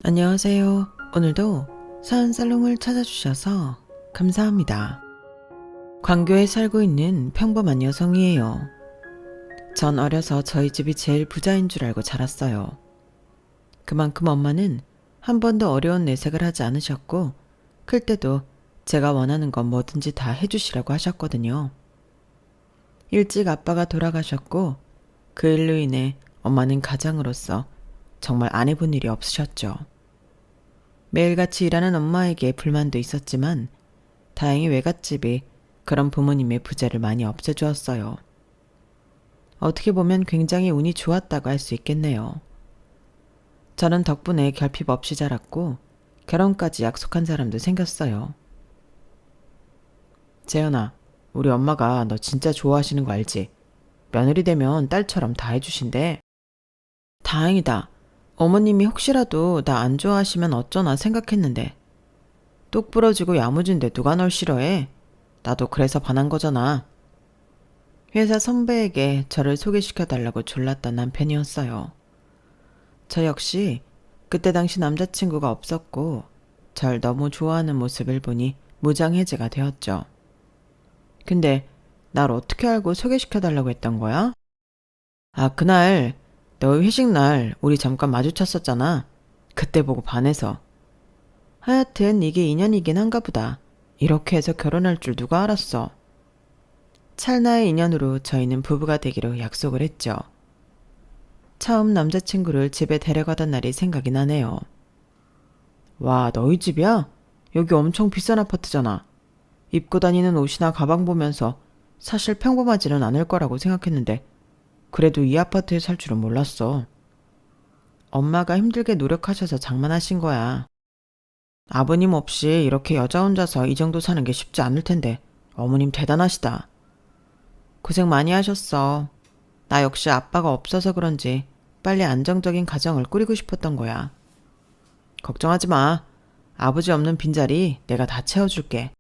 안녕하세요. 오늘도 사은살롱을 찾아주셔서 감사합니다. 광교에 살고 있는 평범한 여성이에요. 전 어려서 저희 집이 제일 부자인 줄 알고 자랐어요. 그만큼 엄마는 한 번도 어려운 내색을 하지 않으셨고, 클 때도 제가 원하는 건 뭐든지 다 해주시라고 하셨거든요. 일찍 아빠가 돌아가셨고, 그 일로 인해 엄마는 가장으로서 정말 안 해본 일이 없으셨죠. 매일같이 일하는 엄마에게 불만도 있었지만 다행히 외갓집이 그런 부모님의 부재를 많이 없애주었어요. 어떻게 보면 굉장히 운이 좋았다고 할 수 있겠네요. 저는 덕분에 결핍 없이 자랐고 결혼까지 약속한 사람도 생겼어요. 재현아, 우리 엄마가 너 진짜 좋아하시는 거 알지? 며느리 되면 딸처럼 다 해주신대. 다행이다. 어머님이 혹시라도 나 안 좋아하시면 어쩌나 생각했는데. 똑 부러지고 야무진데 누가 널 싫어해? 나도 그래서 반한 거잖아. 회사 선배에게 저를 소개시켜달라고 졸랐던 남편이었어요. 저 역시 그때 당시 남자친구가 없었고 절 너무 좋아하는 모습을 보니 무장해제가 되었죠. 근데 날 어떻게 알고 소개시켜달라고 했던 거야? 아, 그날 너희 회식 날 우리 잠깐 마주쳤었잖아. 그때 보고 반해서. 하여튼 이게 인연이긴 한가 보다. 이렇게 해서 결혼할 줄 누가 알았어. 찰나의 인연으로 저희는 부부가 되기로 약속을 했죠. 처음 남자친구를 집에 데려가던 날이 생각이 나네요. 와, 너희 집이야? 여기 엄청 비싼 아파트잖아. 입고 다니는 옷이나 가방 보면서 사실 평범하지는 않을 거라고 생각했는데 그래도 이 아파트에 살 줄은 몰랐어. 엄마가 힘들게 노력하셔서 장만하신 거야. 아버님 없이 이렇게 여자 혼자서 이 정도 사는 게 쉽지 않을 텐데 어머님 대단하시다. 고생 많이 하셨어. 나 역시 아빠가 없어서 그런지 빨리 안정적인 가정을 꾸리고 싶었던 거야. 걱정하지 마. 아버지 없는 빈자리 내가 다 채워줄게.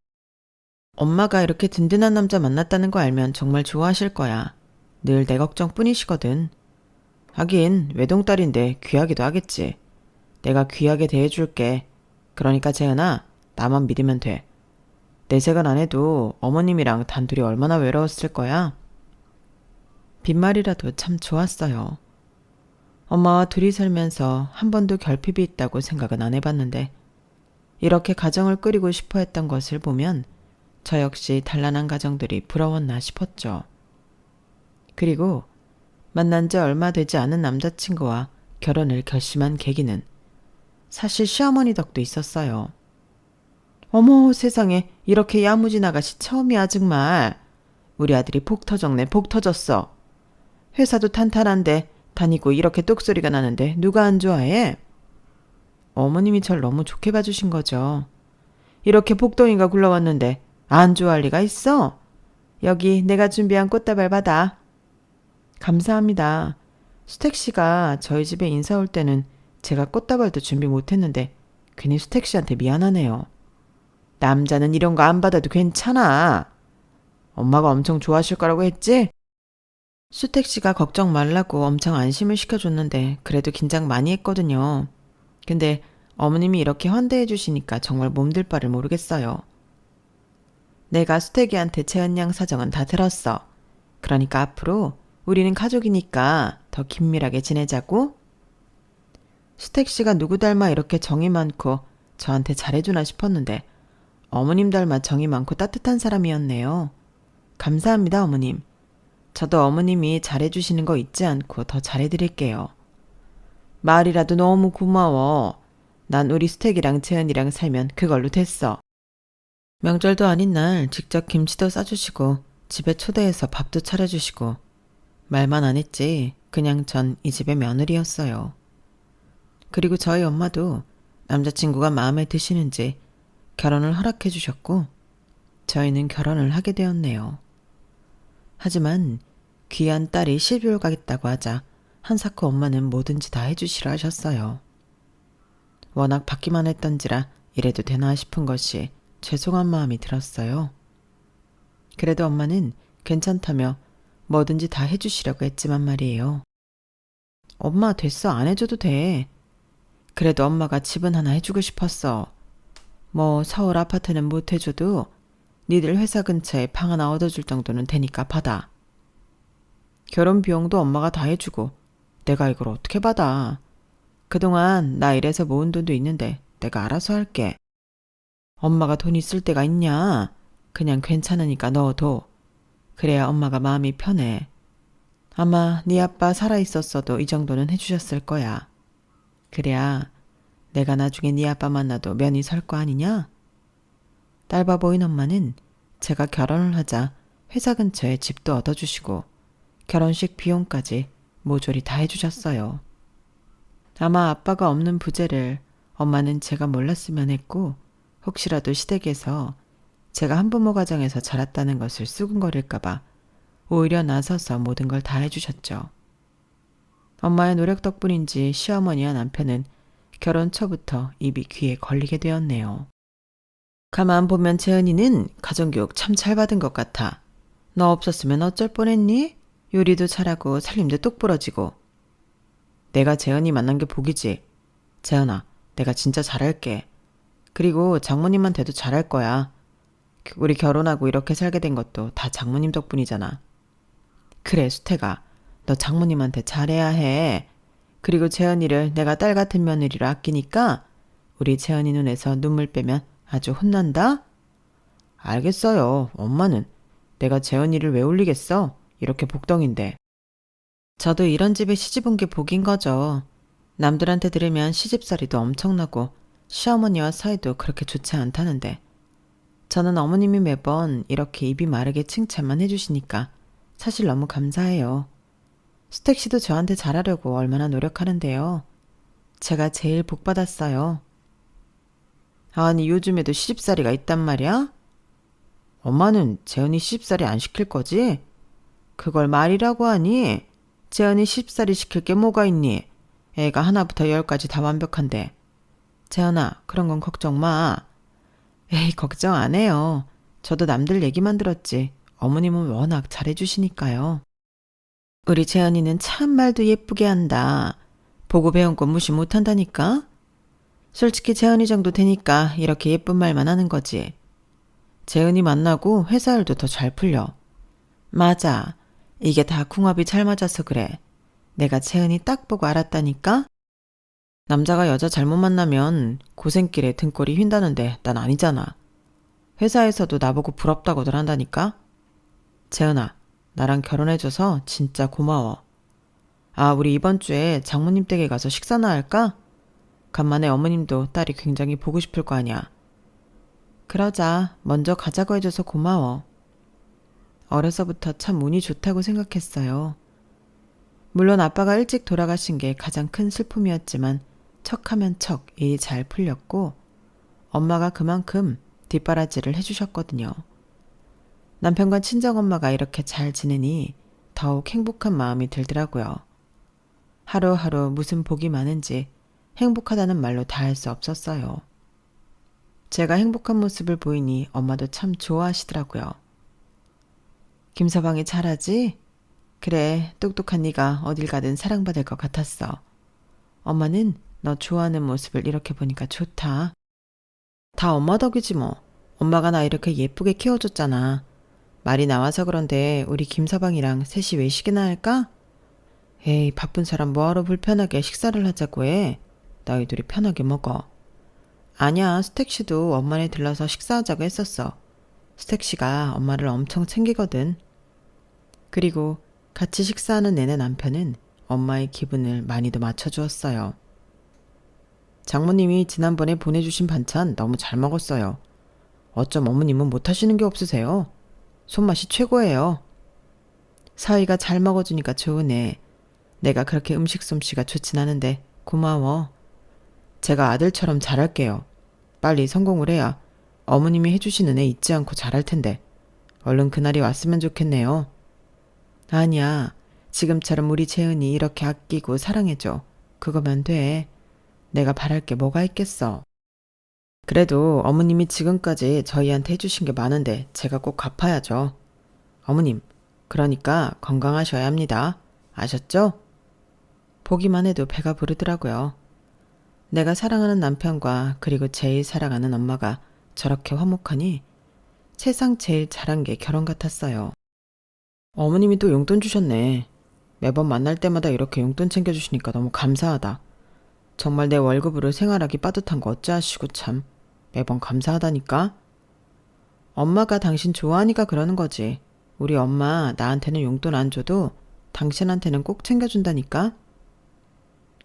엄마가 이렇게 든든한 남자 만났다는 거 알면 정말 좋아하실 거야. 늘 내 걱정뿐이시거든. 하긴 외동딸인데 귀하기도 하겠지. 내가 귀하게 대해줄게. 그러니까 재은아, 나만 믿으면 돼. 내색은 안 해도 어머님이랑 단둘이 얼마나 외로웠을 거야? 빈말이라도 참 좋았어요. 엄마와 둘이 살면서 한 번도 결핍이 있다고 생각은 안 해봤는데 이렇게 가정을 꾸리고 싶어 했던 것을 보면 저 역시 단란한 가정들이 부러웠나 싶었죠. 그리고 만난 지 얼마 되지 않은 남자친구와 결혼을 결심한 계기는 사실 시어머니 덕도 있었어요. 어머 세상에 이렇게 야무진 아가씨 처음이야 정말. 우리 아들이 복 터졌네 복 터졌어. 회사도 탄탄한데 다니고 이렇게 똑소리가 나는데 누가 안 좋아해? 어머님이 절 너무 좋게 봐주신 거죠. 이렇게 복덩이가 굴러왔는데 안 좋아할 리가 있어? 여기 내가 준비한 꽃다발 받아. 감사합니다. 수택 씨가 저희 집에 인사 올 때는 제가 꽃다발도 준비 못했는데 괜히 수택 씨한테 미안하네요. 남자는 이런 거 안 받아도 괜찮아. 엄마가 엄청 좋아하실 거라고 했지? 수택 씨가 걱정 말라고 엄청 안심을 시켜줬는데 그래도 긴장 많이 했거든요. 근데 어머님이 이렇게 환대해 주시니까 정말 몸둘 바를 모르겠어요. 내가 수택이한테 채은 양 사정은 다 들었어. 그러니까 앞으로 우리는 가족이니까 더 긴밀하게 지내자고. 수택 씨가 누구 닮아 이렇게 정이 많고 저한테 잘해주나 싶었는데 어머님 닮아 정이 많고 따뜻한 사람이었네요. 감사합니다, 어머님. 저도 어머님이 잘해주시는 거 잊지 않고 더 잘해드릴게요. 말이라도 너무 고마워. 난 우리 수택이랑 재은이랑 살면 그걸로 됐어. 명절도 아닌 날 직접 김치도 싸주시고 집에 초대해서 밥도 차려주시고 말만 안 했지 그냥 전 이 집의 며느리였어요. 그리고 저희 엄마도 남자친구가 마음에 드시는지 결혼을 허락해 주셨고 저희는 결혼을 하게 되었네요. 하지만 귀한 딸이 12월 가겠다고 하자 한사코 엄마는 뭐든지 다 해주시라 하셨어요. 워낙 받기만 했던지라 이래도 되나 싶은 것이 죄송한 마음이 들었어요. 그래도 엄마는 괜찮다며 뭐든지 다 해주시라고 했지만 말이에요. 엄마 됐어 안 해줘도 돼. 그래도 엄마가 집은 하나 해주고 싶었어. 뭐 서울 아파트는 못 해줘도 니들 회사 근처에 방 하나 얻어줄 정도는 되니까 받아. 결혼 비용도 엄마가 다 해주고 내가 이걸 어떻게 받아. 그동안 나 일해서 모은 돈도 있는데 내가 알아서 할게. 엄마가 돈 있을 때가 있냐? 그냥 괜찮으니까 넣어둬. 그래야 엄마가 마음이 편해. 아마 네 아빠 살아있었어도 이 정도는 해주셨을 거야. 그래야 내가 나중에 네 아빠 만나도 면이 설 거 아니냐? 딸바 보인 엄마는 제가 결혼을 하자 회사 근처에 집도 얻어주시고 결혼식 비용까지 모조리 다 해주셨어요. 아마 아빠가 없는 부재를 엄마는 제가 몰랐으면 했고 혹시라도 시댁에서 제가 한부모 가정에서 자랐다는 것을 수군거릴까봐 오히려 나서서 모든 걸 다 해주셨죠. 엄마의 노력 덕분인지 시어머니와 남편은 결혼 초부터 입이 귀에 걸리게 되었네요. 가만 보면 재은이는 가정교육 참 잘 받은 것 같아. 너 없었으면 어쩔 뻔했니? 요리도 잘하고 살림도 똑부러지고. 내가 재은이 만난 게 복이지. 재은아, 내가 진짜 잘할게. 그리고 장모님한테도 잘할 거야. 우리 결혼하고 이렇게 살게 된 것도 다 장모님 덕분이잖아. 그래, 수태가. 너 장모님한테 잘해야 해. 그리고 재은이를 내가 딸 같은 며느리로 아끼니까 우리 재은이 눈에서 눈물 빼면 아주 혼난다? 알겠어요. 엄마는. 내가 재은이를 왜 울리겠어? 이렇게 복덩인데. 저도 이런 집에 시집 온 게 복인 거죠. 남들한테 들으면 시집살이도 엄청나고 시어머니와 사이도 그렇게 좋지 않다는데 저는 어머님이 매번 이렇게 입이 마르게 칭찬만 해주시니까 사실 너무 감사해요. 수택 씨도 저한테 잘하려고 얼마나 노력하는데요. 제가 제일 복 받았어요. 아니 요즘에도 시집살이가 있단 말이야? 엄마는 재은이 시집살이 안 시킬 거지? 그걸 말이라고 하니? 재은이 시집살이 시킬 게 뭐가 있니? 애가 하나부터 열까지 다 완벽한데. 재은아, 그런 건 걱정 마. 에이, 걱정 안 해요. 저도 남들 얘기만 들었지. 어머님은 워낙 잘해주시니까요. 우리 재은이는 참 말도 예쁘게 한다. 보고 배운 거 무시 못한다니까? 솔직히 재은이 정도 되니까 이렇게 예쁜 말만 하는 거지. 재은이 만나고 회사 일도 더 잘 풀려. 맞아. 이게 다 궁합이 잘 맞아서 그래. 내가 재은이 딱 보고 알았다니까? 남자가 여자 잘못 만나면 고생길에 등골이 휜다는데 난 아니잖아. 회사에서도 나보고 부럽다고들 한다니까? 재은아, 나랑 결혼해줘서 진짜 고마워. 아, 우리 이번 주에 장모님 댁에 가서 식사나 할까? 간만에 어머님도 딸이 굉장히 보고 싶을 거 아니야. 그러자. 먼저 가자고 해줘서 고마워. 어려서부터 참 운이 좋다고 생각했어요. 물론 아빠가 일찍 돌아가신 게 가장 큰 슬픔이었지만 척하면 척 일이 잘 풀렸고 엄마가 그만큼 뒷바라지를 해주셨거든요. 남편과 친정엄마가 이렇게 잘 지내니 더욱 행복한 마음이 들더라고요. 하루하루 무슨 복이 많은지 행복하다는 말로 다 할 수 없었어요. 제가 행복한 모습을 보이니 엄마도 참 좋아하시더라고요. 김서방이 잘하지? 그래, 똑똑한 네가 어딜 가든 사랑받을 것 같았어. 엄마는 너 좋아하는 모습을 이렇게 보니까 좋다. 다 엄마 덕이지 뭐. 엄마가 나 이렇게 예쁘게 키워줬잖아. 말이 나와서 그런데 우리 김서방이랑 셋이 외식이나 할까? 에이, 바쁜 사람 뭐하러 불편하게 식사를 하자고 해. 너희들이 편하게 먹어. 아니야, 스택씨도 엄마네 들러서 식사하자고 했었어. 스택씨가 엄마를 엄청 챙기거든. 그리고 같이 식사하는 내내 남편은 엄마의 기분을 많이도 맞춰주었어요. 장모님이 지난번에 보내주신 반찬 너무 잘 먹었어요. 어쩜 어머님은 못하시는 게 없으세요? 손맛이 최고예요. 사위가 잘 먹어주니까 좋으네. 내가 그렇게 음식 솜씨가 좋진 않은데 고마워. 제가 아들처럼 잘할게요. 빨리 성공을 해야 어머님이 해주신 은혜 잊지 않고 잘할 텐데 얼른 그날이 왔으면 좋겠네요. 아니야. 지금처럼 우리 재은이 이렇게 아끼고 사랑해줘. 그거면 돼. 내가 바랄 게 뭐가 있겠어. 그래도 어머님이 지금까지 저희한테 해주신 게 많은데 제가 꼭 갚아야죠. 어머님, 그러니까 건강하셔야 합니다. 아셨죠? 보기만 해도 배가 부르더라고요. 내가 사랑하는 남편과 그리고 제일 사랑하는 엄마가 저렇게 화목하니 세상 제일 잘한 게 결혼 같았어요. 어머님이 또 용돈 주셨네. 매번 만날 때마다 이렇게 용돈 챙겨주시니까 너무 감사하다. 정말 내 월급으로 생활하기 빠듯한 거 어찌하시고 참. 매번 감사하다니까. 엄마가 당신 좋아하니까 그러는 거지. 우리 엄마 나한테는 용돈 안 줘도 당신한테는 꼭 챙겨준다니까.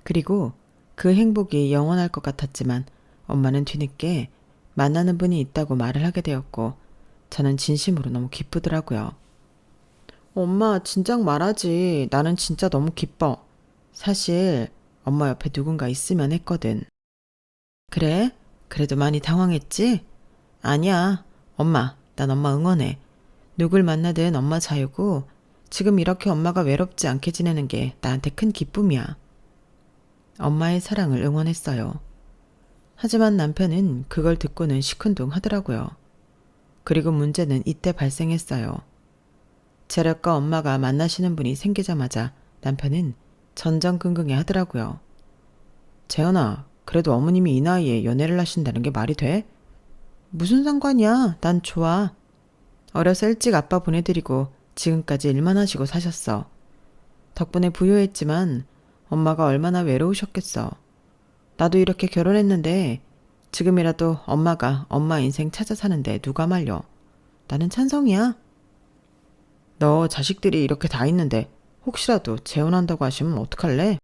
그리고 그 행복이 영원할 것 같았지만 엄마는 뒤늦게 만나는 분이 있다고 말을 하게 되었고 저는 진심으로 너무 기쁘더라고요. 엄마 진작 말하지. 나는 진짜 너무 기뻐. 사실 엄마 옆에 누군가 있으면 했거든. 그래? 그래도 많이 당황했지? 아니야. 엄마, 난 엄마 응원해. 누굴 만나든 엄마 자유고 지금 이렇게 엄마가 외롭지 않게 지내는 게 나한테 큰 기쁨이야. 엄마의 사랑을 응원했어요. 하지만 남편은 그걸 듣고는 시큰둥 하더라고요. 그리고 문제는 이때 발생했어요. 재력과 엄마가 만나시는 분이 생기자마자 남편은 전전긍긍해 하더라고요. 재현아, 그래도 어머님이 이 나이에 연애를 하신다는 게 말이 돼? 무슨 상관이야? 난 좋아. 어려서 일찍 아빠 보내드리고 지금까지 일만 하시고 사셨어. 덕분에 부유했지만 엄마가 얼마나 외로우셨겠어. 나도 이렇게 결혼했는데 지금이라도 엄마가 엄마 인생 찾아 사는데 누가 말려. 나는 찬성이야. 너 자식들이 이렇게 다 있는데 혹시라도 재혼한다고 하시면 어떡할래?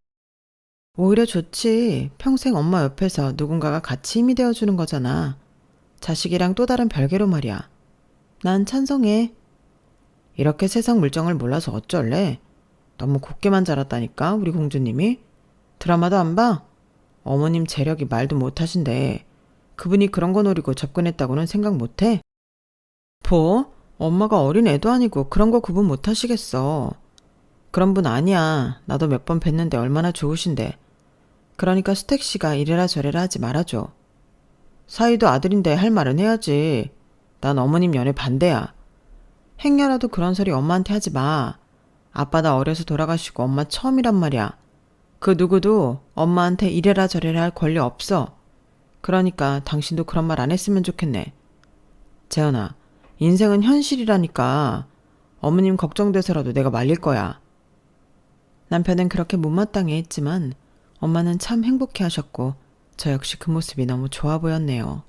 오히려 좋지. 평생 엄마 옆에서 누군가가 같이 힘이 되어주는 거잖아. 자식이랑 또 다른 별개로 말이야. 난 찬성해. 이렇게 세상 물정을 몰라서 어쩔래? 너무 곱게만 자랐다니까 우리 공주님이. 드라마도 안 봐? 어머님 재력이 말도 못하신데 그분이 그런 거 노리고 접근했다고는 생각 못해? 뭐? 엄마가 어린 애도 아니고 그런 거 구분 못하시겠어. 그런 분 아니야. 나도 몇 번 뵀는데 얼마나 좋으신데. 그러니까 수택 씨가 이래라 저래라 하지 말아줘. 사위도 아들인데 할 말은 해야지. 난 어머님 연애 반대야. 행여라도 그런 소리 엄마한테 하지 마. 아빠 나 어려서 돌아가시고 엄마 처음이란 말이야. 그 누구도 엄마한테 이래라 저래라 할 권리 없어. 그러니까 당신도 그런 말 안 했으면 좋겠네. 재현아, 인생은 현실이라니까. 어머님 걱정돼서라도 내가 말릴 거야. 남편은 그렇게 못마땅해 했지만 엄마는 참 행복해 하셨고 저 역시 그 모습이 너무 좋아 보였네요.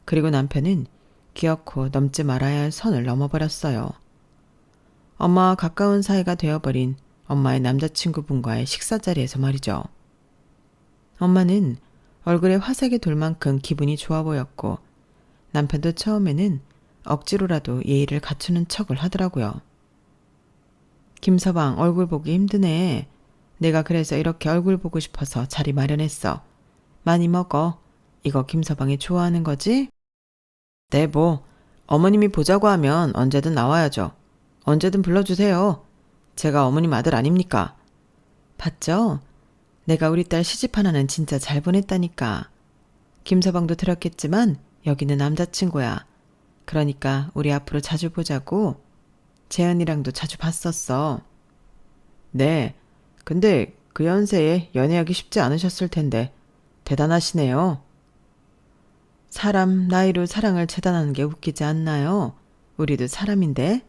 그리고 남편은 기어코 넘지 말아야 할 선을 넘어버렸어요. 엄마와 가까운 사이가 되어버린 엄마의 남자친구분과의 식사 자리에서 말이죠. 엄마는 얼굴에 화색이 돌 만큼 기분이 좋아 보였고 남편도 처음에는 억지로라도 예의를 갖추는 척을 하더라고요. 김서방 얼굴 보기 힘드네. 내가 그래서 이렇게 얼굴 보고 싶어서 자리 마련했어. 많이 먹어. 이거 김서방이 좋아하는 거지? 네, 뭐 어머님이 보자고 하면 언제든 나와야죠. 언제든 불러주세요. 제가 어머님 아들 아닙니까? 봤죠? 내가 우리 딸 시집 하나는 진짜 잘 보냈다니까. 김서방도 들었겠지만 여기는 남자친구야. 그러니까 우리 앞으로 자주 보자고. 재현이랑도 자주 봤었어. 네, 근데 그 연세에 연애하기 쉽지 않으셨을 텐데 대단하시네요. 사람 나이로 사랑을 재단하는 게 웃기지 않나요? 우리도 사람인데.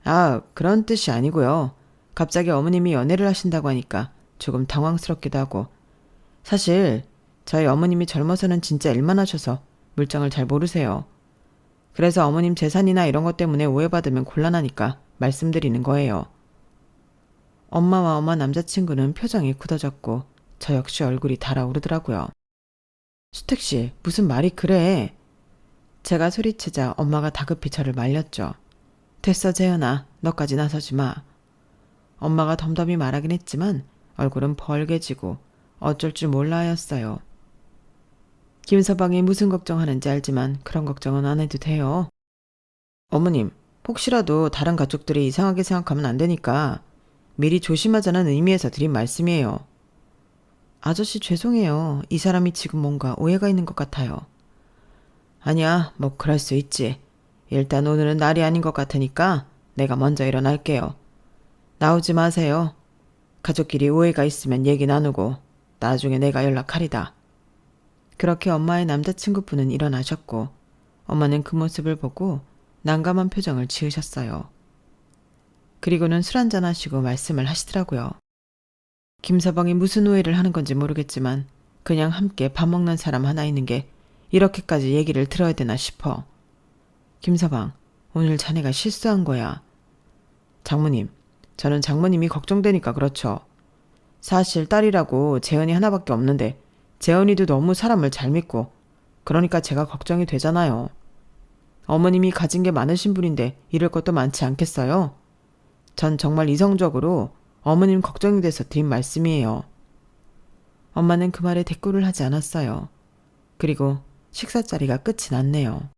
아, 그런 뜻이 아니고요. 갑자기 어머님이 연애를 하신다고 하니까 조금 당황스럽기도 하고. 사실 저희 어머님이 젊어서는 진짜 일만 하셔서 물정을 잘 모르세요. 그래서 어머님 재산이나 이런 것 때문에 오해받으면 곤란하니까 말씀드리는 거예요. 엄마와 엄마 남자친구는 표정이 굳어졌고 저 역시 얼굴이 달아오르더라고요. 수택 씨, 무슨 말이 그래? 제가 소리치자 엄마가 다급히 저를 말렸죠. 됐어, 재현아. 너까지 나서지 마. 엄마가 덤덤히 말하긴 했지만 얼굴은 벌개지고 어쩔 줄 몰라 하였어요. 김서방이 무슨 걱정하는지 알지만 그런 걱정은 안 해도 돼요. 어머님, 혹시라도 다른 가족들이 이상하게 생각하면 안 되니까 미리 조심하자는 의미에서 드린 말씀이에요. 아저씨 죄송해요. 이 사람이 지금 뭔가 오해가 있는 것 같아요. 아니야, 뭐 그럴 수 있지. 일단 오늘은 날이 아닌 것 같으니까 내가 먼저 일어날게요. 나오지 마세요. 가족끼리 오해가 있으면 얘기 나누고 나중에 내가 연락하리다. 그렇게 엄마의 남자친구분은 일어나셨고 엄마는 그 모습을 보고 난감한 표정을 지으셨어요. 그리고는 술 한잔 하시고 말씀을 하시더라고요. 김서방이 무슨 오해를 하는 건지 모르겠지만 그냥 함께 밥 먹는 사람 하나 있는 게 이렇게까지 얘기를 들어야 되나 싶어. 김서방, 오늘 자네가 실수한 거야. 장모님, 저는 장모님이 걱정되니까 그렇죠. 사실 딸이라고 재은이 하나밖에 없는데 재은이도 너무 사람을 잘 믿고 그러니까 제가 걱정이 되잖아요. 어머님이 가진 게 많으신 분인데 잃을 것도 많지 않겠어요? 전 정말 이성적으로 어머님 걱정이 돼서 드린 말씀이에요. 엄마는 그 말에 대꾸를 하지 않았어요. 그리고 식사 자리가 끝이 났네요.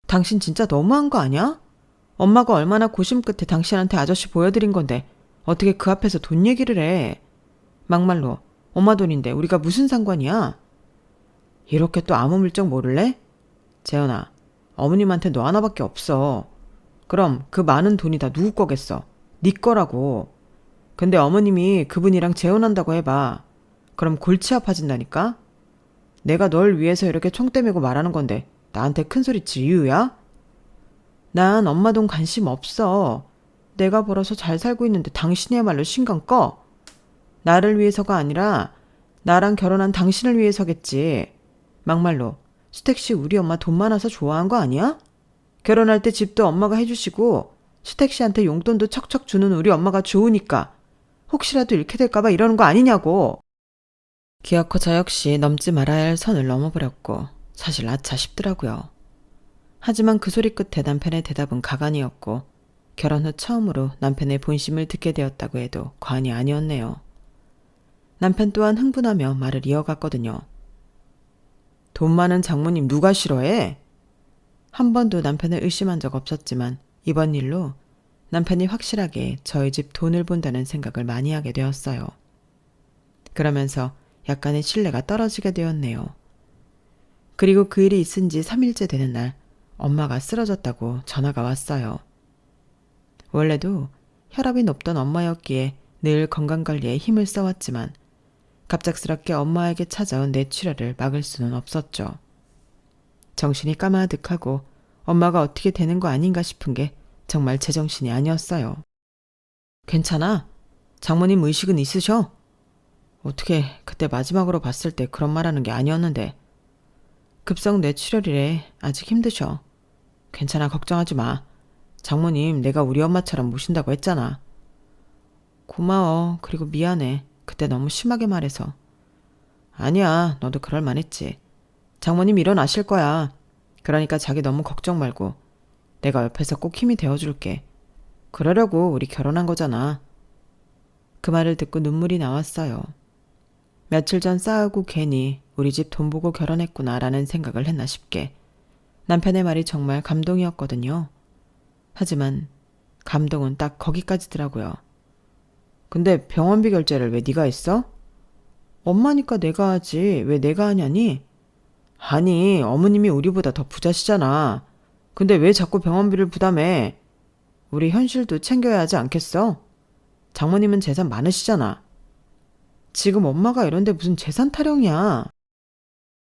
당신 진짜 너무한 거 아니야? 엄마가 얼마나 고심 끝에 당신한테 아저씨 보여드린 건데 어떻게 그 앞에서 돈 얘기를 해. 막말로 엄마 돈인데 우리가 무슨 상관이야? 이렇게 또 아무 물정 모를래? 재현아, 어머님한테 너 하나밖에 없어. 그럼 그 많은 돈이 다 누구 거겠어? 네 거라고. 근데 어머님이 그분이랑 재혼한다고 해봐. 그럼 골치 아파진다니까? 내가 널 위해서 이렇게 총대 메고 말하는 건데 나한테 큰소리 칠 이유야? 난 엄마 돈 관심 없어. 내가 벌어서 잘 살고 있는데 당신이야말로 신경 꺼. 나를 위해서가 아니라 나랑 결혼한 당신을 위해서겠지. 막말로 수택 씨 우리 엄마 돈 많아서 좋아한 거 아니야? 결혼할 때 집도 엄마가 해주시고 수택 씨한테 용돈도 척척 주는 우리 엄마가 좋으니까 혹시라도 잃게 될까봐 이러는 거 아니냐고. 기어코 저 역시 넘지 말아야 할 선을 넘어버렸고 사실 아차 싶더라고요. 하지만 그 소리 끝에 남편의 대답은 가관이었고 결혼 후 처음으로 남편의 본심을 듣게 되었다고 해도 과언이 아니었네요. 남편 또한 흥분하며 말을 이어갔거든요. 돈 많은 장모님 누가 싫어해? 한 번도 남편을 의심한 적 없었지만 이번 일로 남편이 확실하게 저희 집 돈을 본다는 생각을 많이 하게 되었어요. 그러면서 약간의 신뢰가 떨어지게 되었네요. 그리고 그 일이 있은 지 3일째 되는 날 엄마가 쓰러졌다고 전화가 왔어요. 원래도 혈압이 높던 엄마였기에 늘 건강관리에 힘을 써왔지만 갑작스럽게 엄마에게 찾아온 뇌출혈을 막을 수는 없었죠. 정신이 까마득하고 엄마가 어떻게 되는 거 아닌가 싶은 게 정말 제정신이 아니었어요. 괜찮아? 장모님 의식은 있으셔? 어떻게 그때 마지막으로 봤을 때 그런 말하는 게 아니었는데. 급성 뇌출혈이래. 아직 힘드셔. 괜찮아, 걱정하지 마. 장모님 내가 우리 엄마처럼 모신다고 했잖아. 고마워. 그리고 미안해. 그때 너무 심하게 말해서. 아니야, 너도 그럴 만했지. 장모님 일어나실 거야. 그러니까 자기 너무 걱정 말고 내가 옆에서 꼭 힘이 되어줄게. 그러려고 우리 결혼한 거잖아. 그 말을 듣고 눈물이 나왔어요. 며칠 전 싸우고 괜히 우리 집 돈 보고 결혼했구나라는 생각을 했나 싶게 남편의 말이 정말 감동이었거든요. 하지만 감동은 딱 거기까지더라고요. 근데 병원비 결제를 왜 네가 했어? 엄마니까 내가 하지 왜 내가 하냐니? 아니 어머님이 우리보다 더 부자시잖아. 근데 왜 자꾸 병원비를 부담해? 우리 현실도 챙겨야 하지 않겠어? 장모님은 재산 많으시잖아. 지금 엄마가 이런데 무슨 재산 타령이야.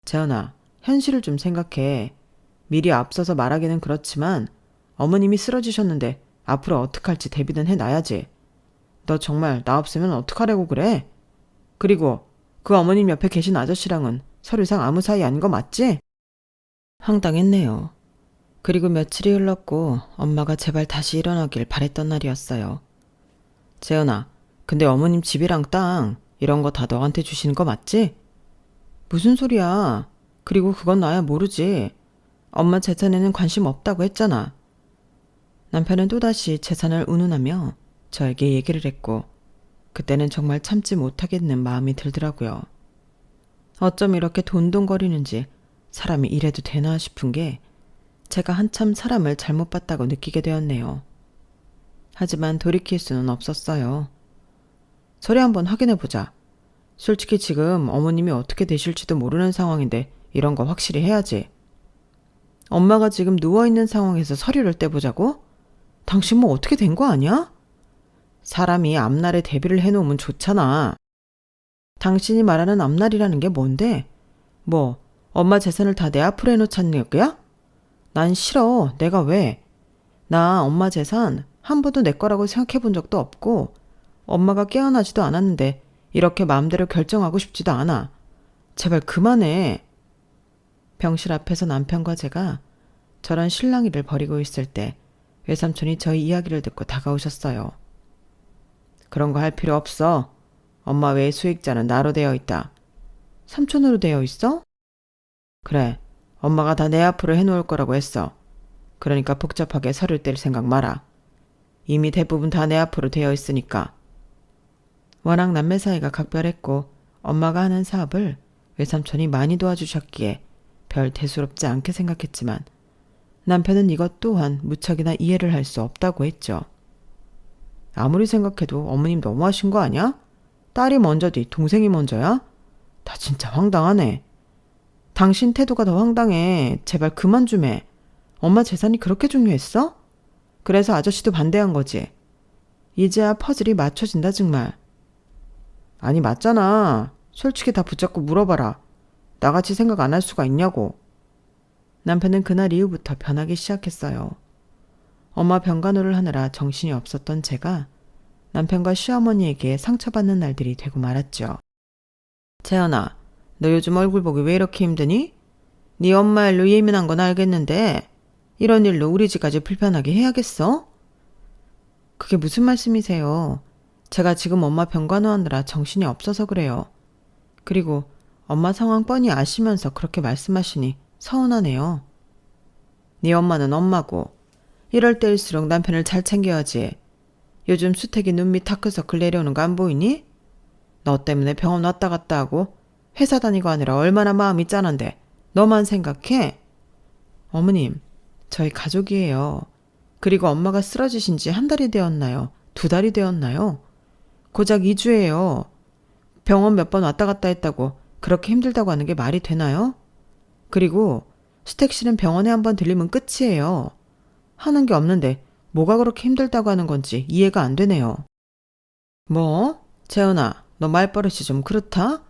재현아, 현실을 좀 생각해. 미리 앞서서 말하기는 그렇지만 어머님이 쓰러지셨는데 앞으로 어떡할지 대비는 해놔야지. 너 정말 나 없으면 어떡하려고 그래? 그리고 그 어머님 옆에 계신 아저씨랑은 서류상 아무 사이 아닌 거 맞지? 황당했네요. 그리고 며칠이 흘렀고 엄마가 제발 다시 일어나길 바랬던 날이었어요. 재현아, 근데 어머님 집이랑 땅 이런 거 다 너한테 주시는 거 맞지? 무슨 소리야. 그리고 그건 나야 모르지. 엄마 재산에는 관심 없다고 했잖아. 남편은 또다시 재산을 운운하며 저에게 얘기를 했고 그때는 정말 참지 못하겠는 마음이 들더라고요. 어쩜 이렇게 돈돈거리는지 사람이 이래도 되나 싶은 게 제가 한참 사람을 잘못 봤다고 느끼게 되었네요. 하지만 돌이킬 수는 없었어요. 소리 한번 확인해보자. 솔직히 지금 어머님이 어떻게 되실지도 모르는 상황인데 이런 거 확실히 해야지. 엄마가 지금 누워있는 상황에서 서류를 떼보자고? 당신 뭐 어떻게 된 거 아니야? 사람이 앞날에 대비를 해놓으면 좋잖아. 당신이 말하는 앞날이라는 게 뭔데? 뭐 엄마 재산을 다 내 앞으로 해놓자는 얘기야? 난 싫어. 내가 왜? 나 엄마 재산 한 번도 내 거라고 생각해 본 적도 없고 엄마가 깨어나지도 않았는데 이렇게 마음대로 결정하고 싶지도 않아. 제발 그만해. 병실 앞에서 남편과 제가 저런 실랑이를 벌이고 있을 때 외삼촌이 저희 이야기를 듣고 다가오셨어요. 그런 거 할 필요 없어. 엄마 외에 수익자는 나로 되어 있다. 삼촌으로 되어 있어? 그래. 엄마가 다 내 앞으로 해놓을 거라고 했어. 그러니까 복잡하게 서를 뗄 생각 마라. 이미 대부분 다 내 앞으로 되어 있으니까. 워낙 남매 사이가 각별했고 엄마가 하는 사업을 외삼촌이 많이 도와주셨기에 별 대수롭지 않게 생각했지만 남편은 이것 또한 무척이나 이해를 할 수 없다고 했죠. 아무리 생각해도 어머님 너무하신 거 아니야? 딸이 먼저지 동생이 먼저야? 나 진짜 황당하네. 당신 태도가 더 황당해. 제발 그만 좀 해. 엄마 재산이 그렇게 중요했어? 그래서 아저씨도 반대한 거지. 이제야 퍼즐이 맞춰진다 정말. 아니 맞잖아. 솔직히 다 붙잡고 물어봐라. 나같이 생각 안 할 수가 있냐고. 남편은 그날 이후부터 변하기 시작했어요. 엄마 병간호를 하느라 정신이 없었던 제가 남편과 시어머니에게 상처받는 날들이 되고 말았죠. 재현아, 너 요즘 얼굴 보기 왜 이렇게 힘드니? 네 엄마 일로 예민한 건 알겠는데 이런 일로 우리 집까지 불편하게 해야겠어? 그게 무슨 말씀이세요? 제가 지금 엄마 병간호하느라 정신이 없어서 그래요. 그리고 엄마 상황 뻔히 아시면서 그렇게 말씀하시니 서운하네요. 네 엄마는 엄마고 이럴 때일수록 남편을 잘 챙겨야지. 요즘 수택이 눈 밑 다크서클 내려오는 거 안 보이니? 너 때문에 병원 왔다 갔다 하고 회사 다니고 하느라 얼마나 마음이 짠한데 너만 생각해? 어머님, 저희 가족이에요. 그리고 엄마가 쓰러지신 지 한 달이 되었나요? 두 달이 되었나요? 고작 2주예요. 병원 몇 번 왔다 갔다 했다고 그렇게 힘들다고 하는 게 말이 되나요? 그리고 수택 씨는 병원에 한번 들리면 끝이에요. 하는 게 없는데 뭐가 그렇게 힘들다고 하는 건지 이해가 안 되네요. 뭐? 재훈아, 너 말버릇이 좀 그렇다?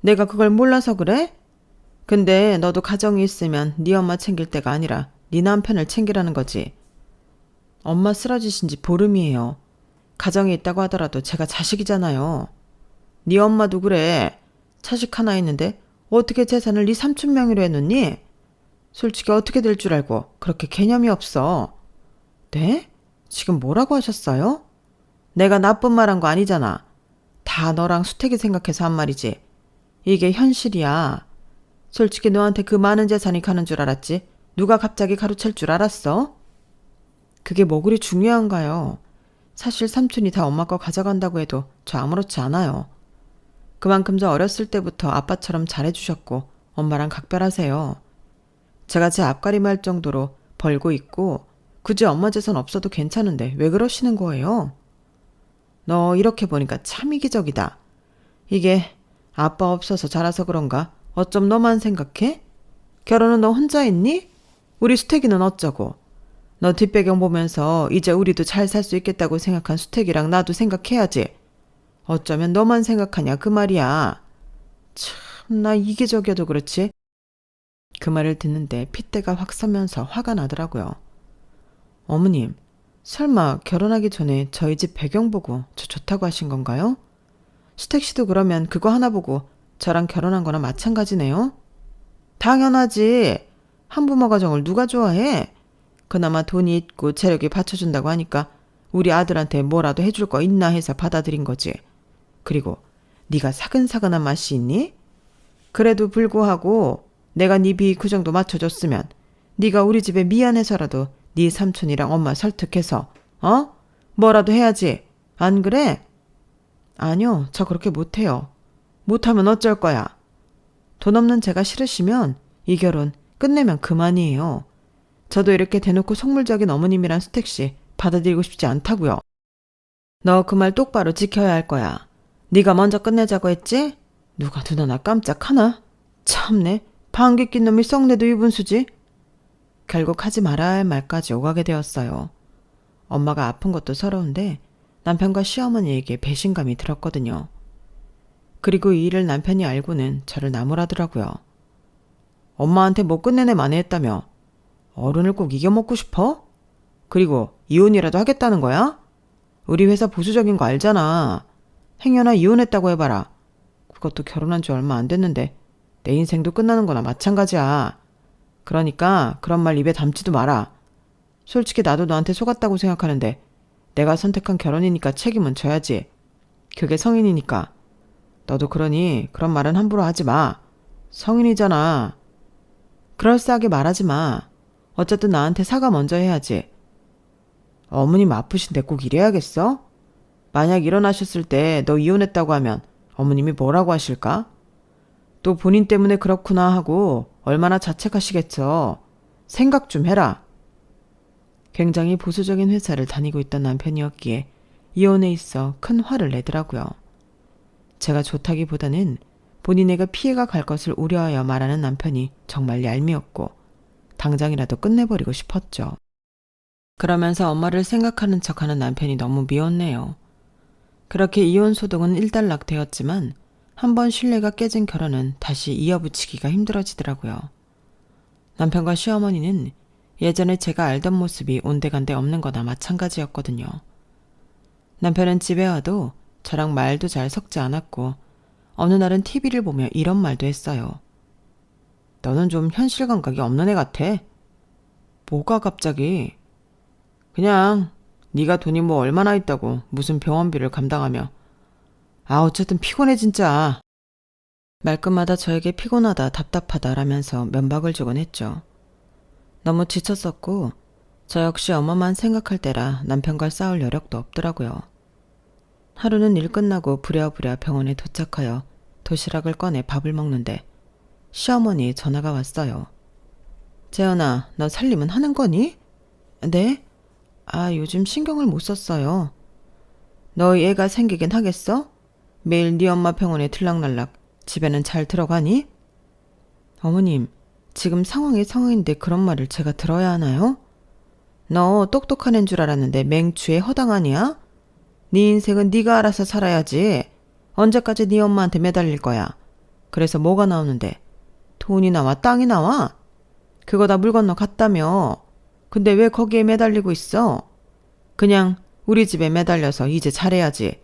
내가 그걸 몰라서 그래? 근데 너도 가정이 있으면 네 엄마 챙길 때가 아니라 네 남편을 챙기라는 거지. 엄마 쓰러지신 지 보름이에요. 가정에 있다고 하더라도 제가 자식이잖아요. 네 엄마도 그래. 자식 하나 있는데 어떻게 재산을 네 삼촌 명의로 해놓니? 솔직히 어떻게 될 줄 알고 그렇게 개념이 없어. 네? 지금 뭐라고 하셨어요? 내가 나쁜 말 한 거 아니잖아. 다 너랑 수택이 생각해서 한 말이지. 이게 현실이야. 솔직히 너한테 그 많은 재산이 가는 줄 알았지? 누가 갑자기 가로챌 줄 알았어? 그게 뭐 그리 중요한가요? 사실 삼촌이 다 엄마 거 가져간다고 해도 저 아무렇지 않아요. 그만큼 저 어렸을 때부터 아빠처럼 잘해주셨고 엄마랑 각별하세요. 제가 제 앞가림할 정도로 벌고 있고 굳이 엄마 재산 없어도 괜찮은데 왜 그러시는 거예요? 너 이렇게 보니까 참 이기적이다. 이게 아빠 없어서 자라서 그런가? 어쩜 너만 생각해? 결혼은 너 혼자 했니? 우리 수택이는 어쩌고? 너 뒷배경 보면서 이제 우리도 잘 살 수 있겠다고 생각한 수택이랑 나도 생각해야지. 어쩌면 너만 생각하냐 그 말이야. 참 나 이기적이어도 그렇지. 그 말을 듣는데 핏대가 확 서면서 화가 나더라고요. 어머님, 설마 결혼하기 전에 저희 집 배경 보고 저 좋다고 하신 건가요? 수택 씨도 그러면 그거 하나 보고 저랑 결혼한 거나 마찬가지네요? 당연하지. 한부모 가정을 누가 좋아해? 그나마 돈이 있고 재력이 받쳐준다고 하니까 우리 아들한테 뭐라도 해줄 거 있나 해서 받아들인 거지. 그리고 네가 사근사근한 맛이 있니? 그래도 불구하고 내가 네 비위 그 정도 맞춰줬으면 네가 우리 집에 미안해서라도 네 삼촌이랑 엄마 설득해서 뭐라도 해야지. 안 그래? 아니요, 저 그렇게 못해요. 못하면 어쩔 거야. 돈 없는 제가 싫으시면 이 결혼 끝내면 그만이에요. 저도 이렇게 대놓고 속물적인 어머님이란 수택씨 받아들이고 싶지 않다고요. 너 그 말 똑바로 지켜야 할 거야. 네가 먼저 끝내자고 했지? 누가 눈 하나 깜짝하나? 참네, 방귀 낀 놈이 썩내도 유분수지. 결국 하지 말아야 할 말까지 오가게 되었어요. 엄마가 아픈 것도 서러운데 남편과 시어머니에게 배신감이 들었거든요. 그리고 이 일을 남편이 알고는 저를 나무라더라고요. 엄마한테 뭐 끝내내 만회했다며? 어른을 꼭 이겨먹고 싶어? 그리고 이혼이라도 하겠다는 거야? 우리 회사 보수적인 거 알잖아. 행여나 이혼했다고 해봐라. 그것도 결혼한 지 얼마 안 됐는데 내 인생도 끝나는 거나 마찬가지야. 그러니까 그런 말 입에 담지도 마라. 솔직히 나도 너한테 속았다고 생각하는데 내가 선택한 결혼이니까 책임은 져야지. 그게 성인이니까. 너도 그러니 그런 말은 함부로 하지 마. 성인이잖아. 그럴싸하게 말하지 마. 어쨌든 나한테 사과 먼저 해야지. 어머님 아프신데 꼭 이래야겠어? 만약 일어나셨을 때 너 이혼했다고 하면 어머님이 뭐라고 하실까? 또 본인 때문에 그렇구나 하고 얼마나 자책하시겠어. 생각 좀 해라. 굉장히 보수적인 회사를 다니고 있던 남편이었기에 이혼에 있어 큰 화를 내더라고요. 제가 좋다기보다는 본인에게 피해가 갈 것을 우려하여 말하는 남편이 정말 얄미웠고 당장이라도 끝내버리고 싶었죠. 그러면서 엄마를 생각하는 척하는 남편이 너무 미웠네요. 그렇게 이혼 소동은 일단락되었지만 한번 신뢰가 깨진 결혼은 다시 이어붙이기가 힘들어지더라고요. 남편과 시어머니는 예전에 제가 알던 모습이 온데간데 없는 거나 마찬가지였거든요. 남편은 집에 와도 저랑 말도 잘 섞지 않았고 어느 날은 TV를 보며 이런 말도 했어요. 너는 좀 현실 감각이 없는 애 같아. 뭐가 갑자기? 그냥 네가 돈이 뭐 얼마나 있다고 무슨 병원비를 감당하며. 어쨌든 피곤해 진짜. 말끝마다 저에게 피곤하다 답답하다라면서 면박을 주곤 했죠. 너무 지쳤었고 저 역시 엄마만 생각할 때라 남편과 싸울 여력도 없더라고요. 하루는 일 끝나고 부랴부랴 병원에 도착하여 도시락을 꺼내 밥을 먹는데 시어머니 전화가 왔어요. 재현아, 너 살림은 하는 거니? 네? 요즘 신경을 못 썼어요. 너희 애가 생기긴 하겠어? 매일 네 엄마 병원에 들락날락 집에는 잘 들어가니? 어머님, 지금 상황이 상황인데 그런 말을 제가 들어야 하나요? 너 똑똑한 애인 줄 알았는데 맹추에 허당하냐? 네 인생은 네가 알아서 살아야지. 언제까지 네 엄마한테 매달릴 거야. 그래서 뭐가 나오는데? 돈이 나와 땅이 나와? 그거 다 물 건너 갔다며. 근데 왜 거기에 매달리고 있어? 그냥 우리 집에 매달려서 이제 잘해야지.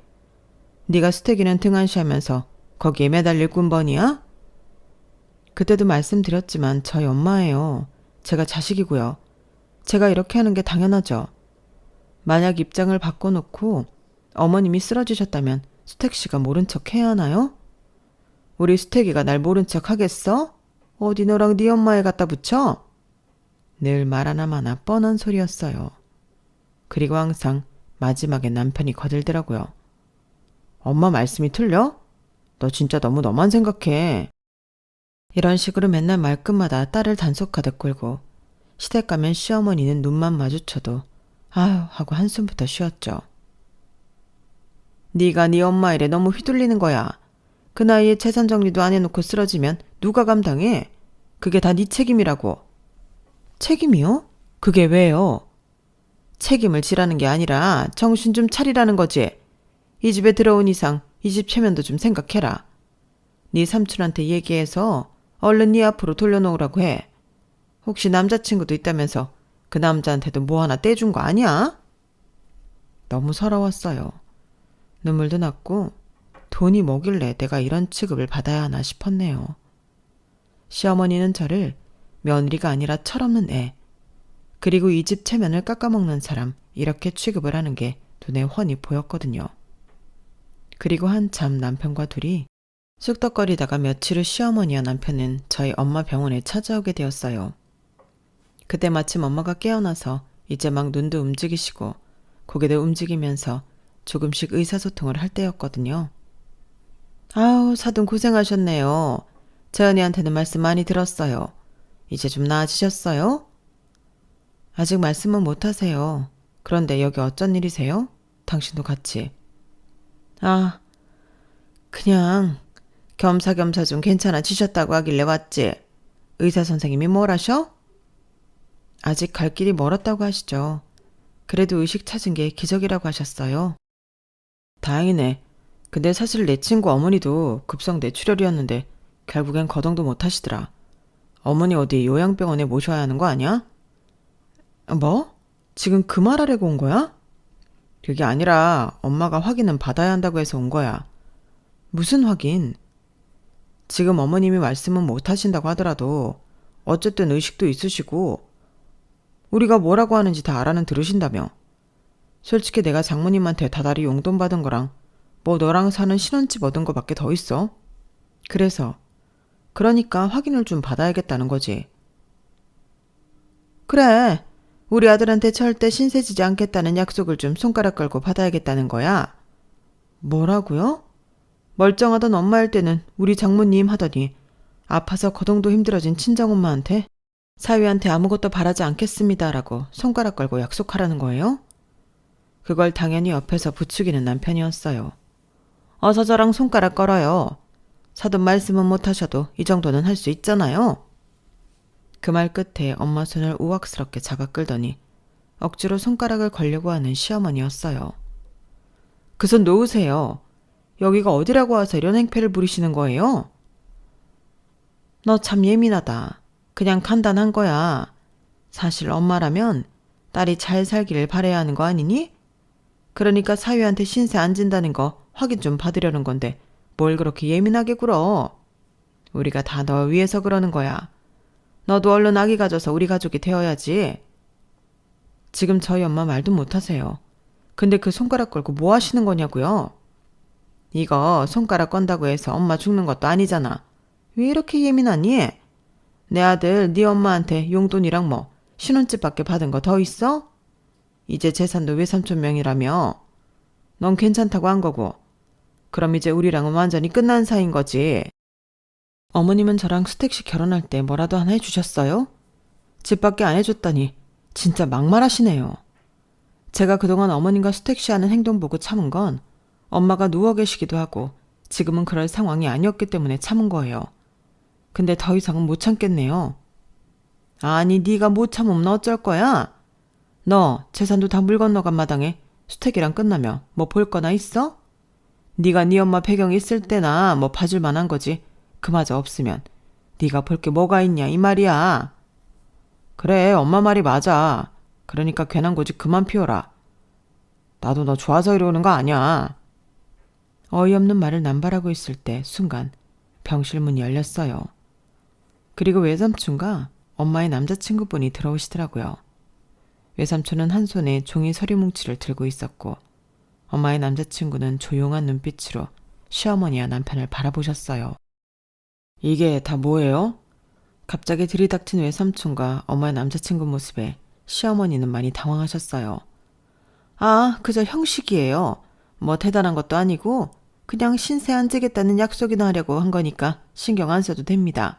네가 수태기는 등한시하면서 거기에 매달릴 꾼번이야? 그때도 말씀드렸지만 저희 엄마예요. 제가 자식이고요. 제가 이렇게 하는 게 당연하죠. 만약 입장을 바꿔놓고 어머님이 쓰러지셨다면 수택 씨가 모른 척 해야 하나요? 우리 수택이가 날 모른 척 하겠어? 어디 너랑 네 엄마에 갖다 붙여? 늘 말 하나마나 뻔한 소리였어요. 그리고 항상 마지막에 남편이 거들더라고요. 엄마 말씀이 틀려? 너 진짜 너무 너만 생각해. 이런 식으로 맨날 말끝마다 딸을 단속하듯 굴고 시댁 가면 시어머니는 눈만 마주쳐도 아휴 하고 한숨부터 쉬었죠. 네가 네 엄마 일에 너무 휘둘리는 거야. 그 나이에 재산 정리도 안 해놓고 쓰러지면 누가 감당해? 그게 다 네 책임이라고. 책임이요? 그게 왜요? 책임을 지라는 게 아니라 정신 좀 차리라는 거지. 이 집에 들어온 이상 이 집 체면도 좀 생각해라. 네 삼촌한테 얘기해서 얼른 네 앞으로 돌려놓으라고 해. 혹시 남자친구도 있다면서 그 남자한테도 뭐 하나 떼준 거 아니야? 너무 서러웠어요. 눈물도 났고 돈이 뭐길래 내가 이런 취급을 받아야 하나 싶었네요. 시어머니는 저를 며느리가 아니라 철없는 애, 그리고 이 집 체면을 깎아먹는 사람 이렇게 취급을 하는 게 눈에 훤히 보였거든요. 그리고 한참 남편과 둘이 쑥덕거리다가 며칠 후 시어머니와 남편은 저희 엄마 병원에 찾아오게 되었어요. 그때 마침 엄마가 깨어나서 이제 막 눈도 움직이시고 고개도 움직이면서 조금씩 의사소통을 할 때였거든요. 아우, 사돈 고생하셨네요. 재현이한테는 말씀 많이 들었어요. 이제 좀 나아지셨어요? 아직 말씀은 못하세요. 그런데 여기 어쩐 일이세요? 당신도 같이. 그냥 겸사겸사 좀 괜찮아지셨다고 하길래 왔지. 의사 선생님이 뭘 하셔? 아직 갈 길이 멀었다고 하시죠. 그래도 의식 찾은 게 기적이라고 하셨어요. 다행이네. 근데 사실 내 친구 어머니도 급성 뇌출혈이었는데 결국엔 거동도 못 하시더라. 어머니 어디 요양병원에 모셔야 하는 거 아니야? 뭐? 지금 그 말하려고 온 거야? 그게 아니라 엄마가 확인은 받아야 한다고 해서 온 거야. 무슨 확인? 지금 어머님이 말씀은 못 하신다고 하더라도 어쨌든 의식도 있으시고 우리가 뭐라고 하는지 다 알아는 들으신다며. 솔직히 내가 장모님한테 다달이 용돈 받은 거랑 뭐 너랑 사는 신혼집 얻은 거밖에 더 있어. 그러니까 확인을 좀 받아야겠다는 거지. 그래. 우리 아들한테 절대 신세지지 않겠다는 약속을 좀 손가락 걸고 받아야겠다는 거야. 뭐라고요? 멀쩡하던 엄마일 때는 우리 장모님 하더니 아파서 거동도 힘들어진 친정엄마한테 사위한테 아무것도 바라지 않겠습니다라고 손가락 걸고 약속하라는 거예요? 그걸 당연히 옆에서 부추기는 남편이었어요. 어서 저랑 손가락 걸어요. 사돈 말씀은 못하셔도 이 정도는 할 수 있잖아요. 그 말 끝에 엄마 손을 우악스럽게 잡아 끌더니 억지로 손가락을 걸려고 하는 시어머니였어요. 그 손 놓으세요. 여기가 어디라고 와서 이런 행패를 부리시는 거예요? 너 참 예민하다. 그냥 간단한 거야. 사실 엄마라면 딸이 잘 살기를 바라야 하는 거 아니니? 그러니까 사위한테 신세 안 진다는 거 확인 좀 받으려는 건데 뭘 그렇게 예민하게 굴어. 우리가 다 너 위해서 그러는 거야. 너도 얼른 아기 가져서 우리 가족이 되어야지. 지금 저희 엄마 말도 못하세요. 근데 그 손가락 걸고 뭐 하시는 거냐고요? 이거 손가락 건다고 해서 엄마 죽는 것도 아니잖아. 왜 이렇게 예민하니? 내 아들 네 엄마한테 용돈이랑 뭐 신혼집밖에 받은 거 더 있어? 이제 재산도 외삼촌 명이라며. 넌 괜찮다고 한 거고. 그럼 이제 우리랑은 완전히 끝난 사이인 거지. 어머님은 저랑 수택씨 결혼할 때 뭐라도 하나 해주셨어요? 집밖에 안 해줬다니 진짜 막말하시네요. 제가 그동안 어머님과 수택씨 하는 행동 보고 참은 건 엄마가 누워 계시기도 하고 지금은 그럴 상황이 아니었기 때문에 참은 거예요. 근데 더 이상은 못 참겠네요. 아니 네가 못 참으면 어쩔 거야? 너 재산도 다 물 건너간 마당에 수택이랑 끝나면 뭐 볼 거나 있어? 네가 네 엄마 배경이 있을 때나 뭐 봐줄 만한 거지. 그마저 없으면 네가 볼 게 뭐가 있냐 이 말이야. 그래 엄마 말이 맞아. 그러니까 괜한 고집 그만 피워라. 나도 너 좋아서 이러는 거 아니야. 어이없는 말을 남발하고 있을 때 순간 병실 문이 열렸어요. 그리고 외삼촌과 엄마의 남자친구분이 들어오시더라고요. 외삼촌은 한 손에 종이 서류 뭉치를 들고 있었고 엄마의 남자친구는 조용한 눈빛으로 시어머니와 남편을 바라보셨어요. 이게 다 뭐예요? 갑자기 들이닥친 외삼촌과 엄마의 남자친구 모습에 시어머니는 많이 당황하셨어요. 아, 그저 형식이에요. 뭐 대단한 것도 아니고 그냥 신세 안 지겠다는 약속이나 하려고 한 거니까 신경 안 써도 됩니다.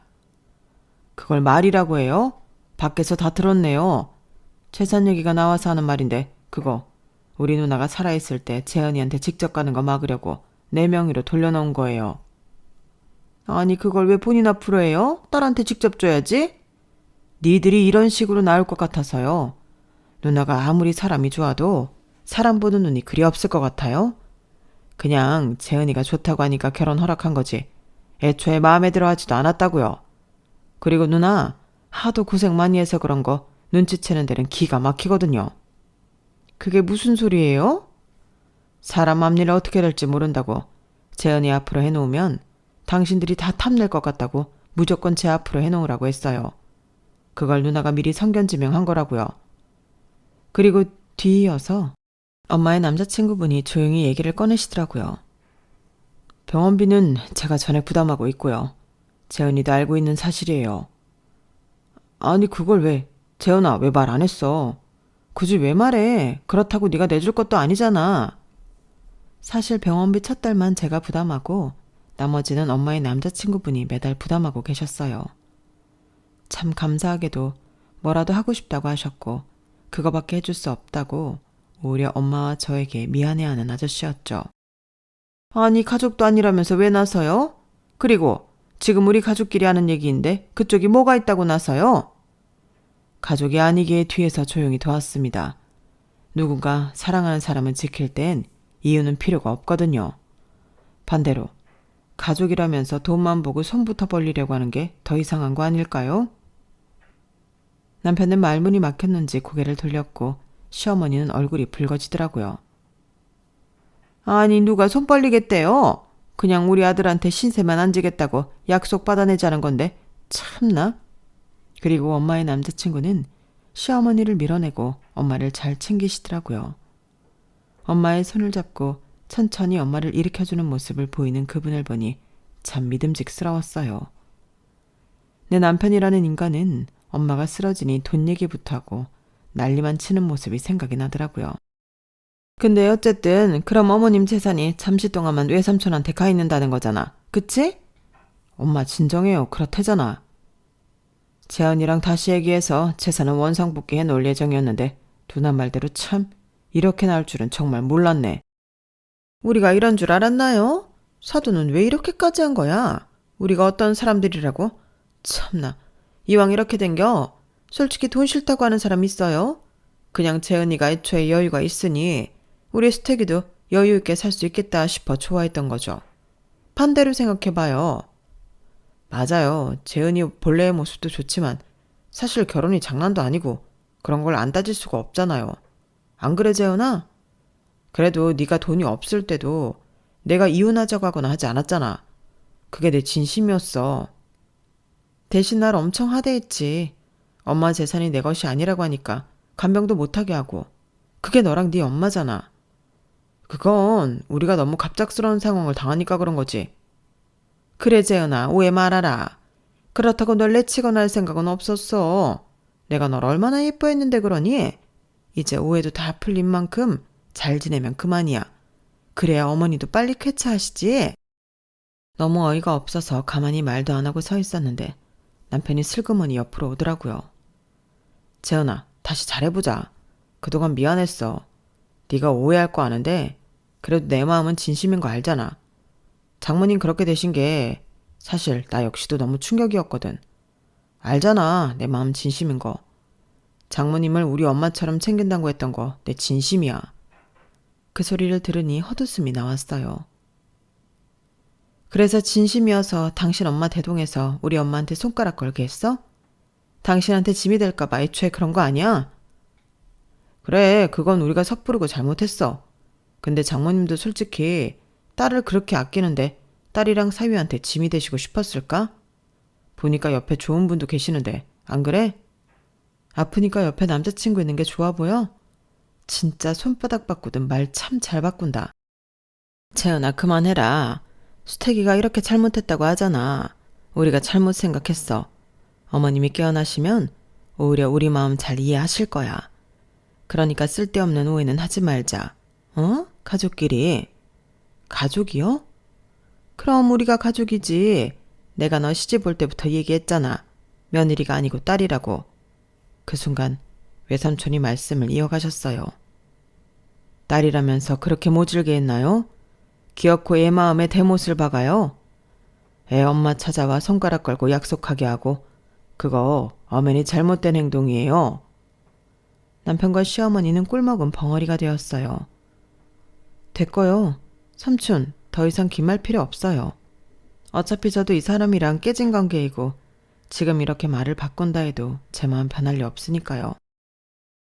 그걸 말이라고 해요? 밖에서 다 들었네요. 재산 얘기가 나와서 하는 말인데 그거 우리 누나가 살아있을 때 재현이한테 직접 가는 거 막으려고 내 명의로 돌려놓은 거예요. 아니 그걸 왜 본인 앞으로 해요? 딸한테 직접 줘야지. 니들이 이런 식으로 나올 것 같아서요. 누나가 아무리 사람이 좋아도 사람 보는 눈이 그리 없을 것 같아요. 그냥 재은이가 좋다고 하니까 결혼 허락한 거지. 애초에 마음에 들어 하지도 않았다고요. 그리고 누나 하도 고생 많이 해서 그런 거 눈치채는 데는 기가 막히거든요. 그게 무슨 소리예요? 사람 앞일 어떻게 될지 모른다고 재은이 앞으로 해놓으면 당신들이 다 탐낼 것 같다고 무조건 제 앞으로 해놓으라고 했어요. 그걸 누나가 미리 성견지명한 거라고요. 그리고 뒤이어서 엄마의 남자친구분이 조용히 얘기를 꺼내시더라고요. 병원비는 제가 전에 부담하고 있고요. 재은이도 알고 있는 사실이에요. 아니 그걸 왜 재은아 왜 말 안 했어? 굳이 왜 말해? 그렇다고 네가 내줄 것도 아니잖아. 사실 병원비 첫 달만 제가 부담하고 나머지는 엄마의 남자친구분이 매달 부담하고 계셨어요. 참 감사하게도 뭐라도 하고 싶다고 하셨고 그거밖에 해줄 수 없다고 오히려 엄마와 저에게 미안해하는 아저씨였죠. 아니 가족도 아니라면서 왜 나서요? 그리고 지금 우리 가족끼리 하는 얘기인데 그쪽이 뭐가 있다고 나서요? 가족이 아니기에 뒤에서 조용히 도왔습니다. 누군가 사랑하는 사람을 지킬 땐 이유는 필요가 없거든요. 반대로 가족이라면서 돈만 보고 손부터 벌리려고 하는 게 더 이상한 거 아닐까요? 남편은 말문이 막혔는지 고개를 돌렸고 시어머니는 얼굴이 붉어지더라고요. 아니 누가 손 벌리겠대요? 그냥 우리 아들한테 신세만 안 지겠다고 약속 받아내자는 건데 참나. 그리고 엄마의 남자친구는 시어머니를 밀어내고 엄마를 잘 챙기시더라고요. 엄마의 손을 잡고 천천히 엄마를 일으켜주는 모습을 보이는 그분을 보니 참 믿음직스러웠어요. 내 남편이라는 인간은 엄마가 쓰러지니 돈 얘기부터 하고 난리만 치는 모습이 생각이 나더라고요. 근데 어쨌든 그럼 어머님 재산이 잠시 동안만 외삼촌한테 가 있는다는 거잖아. 그치? 엄마 진정해요. 그렇대잖아. 재현이랑 다시 얘기해서 재산은 원상복귀해 놓을 예정이었는데 누나 말대로 참 이렇게 나올 줄은 정말 몰랐네. 우리가 이런 줄 알았나요? 사돈은 왜 이렇게까지 한 거야? 우리가 어떤 사람들이라고? 참나. 이왕 이렇게 된겨 솔직히 돈 싫다고 하는 사람 있어요? 그냥 재은이가 애초에 여유가 있으니 우리 수택이도 여유 있게 살 수 있겠다 싶어 좋아했던 거죠. 반대로 생각해봐요. 맞아요. 재은이 본래의 모습도 좋지만 사실 결혼이 장난도 아니고 그런 걸 안 따질 수가 없잖아요. 안 그래 재은아? 그래도 네가 돈이 없을 때도 내가 이혼하자고 하거나 하지 않았잖아. 그게 내 진심이었어. 대신 날 엄청 하대했지. 엄마 재산이 내 것이 아니라고 하니까 간병도 못하게 하고. 그게 너랑 네 엄마잖아. 그건 우리가 너무 갑작스러운 상황을 당하니까 그런 거지. 그래 재은아 오해 말아라. 그렇다고 널 내치거나 할 생각은 없었어. 내가 널 얼마나 예뻐했는데 그러니? 이제 오해도 다 풀린 만큼 잘 지내면 그만이야. 그래야 어머니도 빨리 쾌차하시지. 너무 어이가 없어서 가만히 말도 안 하고 서 있었는데 남편이 슬그머니 옆으로 오더라고요. 재은아 다시 잘해보자. 그동안 미안했어. 네가 오해할 거 아는데 그래도 내 마음은 진심인 거 알잖아. 장모님 그렇게 되신 게 사실 나 역시도 너무 충격이었거든. 알잖아 내 마음 진심인 거. 장모님을 우리 엄마처럼 챙긴다고 했던 거 내 진심이야. 그 소리를 들으니 헛웃음이 나왔어요. 그래서 진심이어서 당신 엄마 대동해서 우리 엄마한테 손가락 걸게 했어? 당신한테 짐이 될까봐 애초에 그런 거 아니야? 그래 그건 우리가 섣부르고 잘못했어. 근데 장모님도 솔직히 딸을 그렇게 아끼는데 딸이랑 사위한테 짐이 되시고 싶었을까? 보니까 옆에 좋은 분도 계시는데 안 그래? 아프니까 옆에 남자친구 있는 게 좋아 보여? 진짜 손바닥 바꾸든 말 참 잘 바꾼다. 채연아 그만해라. 수태기가 이렇게 잘못했다고 하잖아. 우리가 잘못 생각했어. 어머님이 깨어나시면 오히려 우리 마음 잘 이해하실 거야. 그러니까 쓸데없는 오해는 하지 말자. 어? 가족끼리. 가족이요? 그럼 우리가 가족이지. 내가 너 시집 올 때부터 얘기했잖아. 며느리가 아니고 딸이라고. 그 순간 외삼촌이 말씀을 이어가셨어요. 딸이라면서 그렇게 모질게 했나요? 기어코 애 마음에 대못을 박아요. 애 엄마 찾아와 손가락 걸고 약속하게 하고 그거 엄연히 잘못된 행동이에요. 남편과 시어머니는 꿀먹은 벙어리가 되었어요. 됐고요. 삼촌 더 이상 기말 필요 없어요. 어차피 저도 이 사람이랑 깨진 관계이고 지금 이렇게 말을 바꾼다 해도 제 마음 변할 리 없으니까요.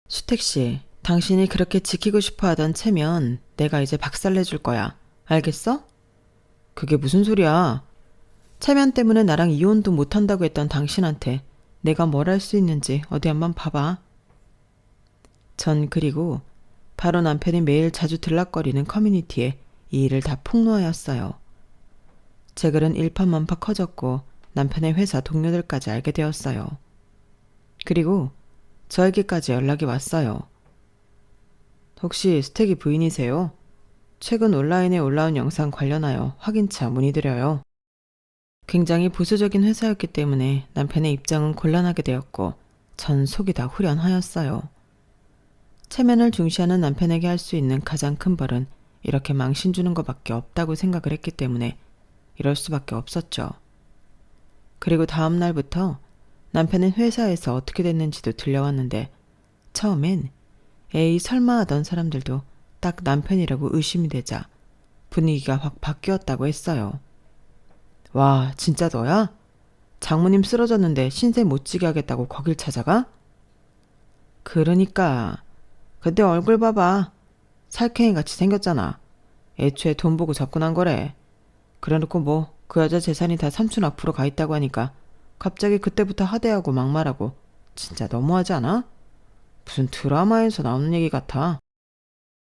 수택씨, 당신이 그렇게 지키고 싶어 하던 체면 내가 이제 박살내줄 거야. 알겠어? 그게 무슨 소리야. 체면 때문에 나랑 이혼도 못한다고 했던 당신한테 내가 뭘 할 수 있는지 어디 한번 봐봐. 전 그리고 바로 남편이 매일 자주 들락거리는 커뮤니티에 이 일을 다 폭로하였어요. 제 글은 일파만파 커졌고 남편의 회사 동료들까지 알게 되었어요. 그리고 저에게까지 연락이 왔어요. 혹시 스택이 부인이세요? 최근 온라인에 올라온 영상 관련하여 확인차 문의드려요. 굉장히 보수적인 회사였기 때문에 남편의 입장은 곤란하게 되었고 전 속이 다 후련하였어요. 체면을 중시하는 남편에게 할 수 있는 가장 큰 벌은 이렇게 망신 주는 것밖에 없다고 생각을 했기 때문에 이럴 수밖에 없었죠. 그리고 다음 날부터 남편은 회사에서 어떻게 됐는지도 들려왔는데 처음엔 에이 설마 하던 사람들도 딱 남편이라고 의심이 되자 분위기가 확 바뀌었다고 했어요. 와, 진짜 너야? 장모님 쓰러졌는데 신세 못 지게 하겠다고 거길 찾아가? 그러니까. 근데 얼굴 봐봐. 살쾡이같이 생겼잖아. 애초에 돈 보고 접근한 거래. 그래놓고 뭐 그 여자 재산이 다 삼촌 앞으로 가 있다고 하니까 갑자기 그때부터 하대하고 막말하고 진짜 너무하지 않아? 무슨 드라마에서 나오는 얘기 같아.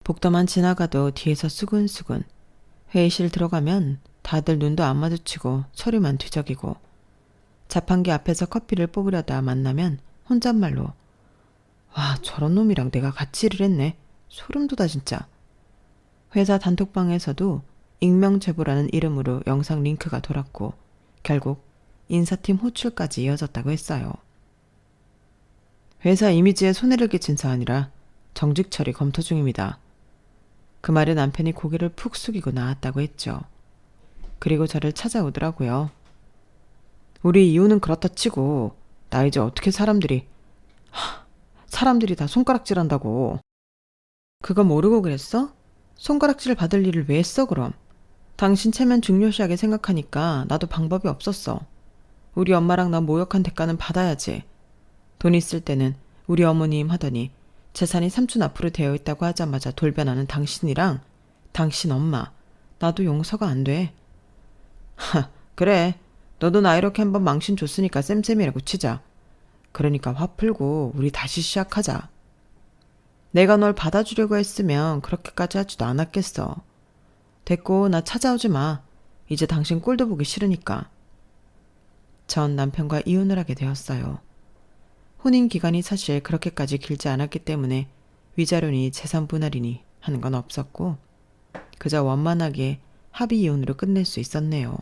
복도만 지나가도 뒤에서 수근수근. 회의실 들어가면 다들 눈도 안 마주치고 서류만 뒤적이고 자판기 앞에서 커피를 뽑으려다 만나면 혼잣말로 와, 저런 놈이랑 내가 같이 일을 했네. 소름 돋아 진짜. 회사 단톡방에서도 익명제보라는 이름으로 영상 링크가 돌았고 결국 인사팀 호출까지 이어졌다고 했어요. 회사 이미지에 손해를 끼친 사안이라 정직 처리 검토 중입니다. 그 말에 남편이 고개를 푹 숙이고 나왔다고 했죠. 그리고 저를 찾아오더라고요. 우리 이혼은 그렇다 치고 나 이제 어떻게 사람들이 다 손가락질한다고. 그거 모르고 그랬어? 손가락질 받을 일을 왜 했어 그럼? 당신 체면 중요시하게 생각하니까 나도 방법이 없었어. 우리 엄마랑 나 모욕한 대가는 받아야지. 돈 있을 때는 우리 어머님 하더니 재산이 삼촌 앞으로 되어 있다고 하자마자 돌변하는 당신이랑 당신 엄마 나도 용서가 안 돼. 그래. 너도 나 이렇게 한번 망신 줬으니까 쌤쌤이라고 치자. 그러니까 화 풀고 우리 다시 시작하자. 내가 널 받아주려고 했으면 그렇게까지 하지도 않았겠어. 됐고 나 찾아오지 마. 이제 당신 꼴도 보기 싫으니까. 전 남편과 이혼을 하게 되었어요. 혼인 기간이 사실 그렇게까지 길지 않았기 때문에 위자료니 재산 분할이니 하는 건 없었고 그저 원만하게 합의 이혼으로 끝낼 수 있었네요.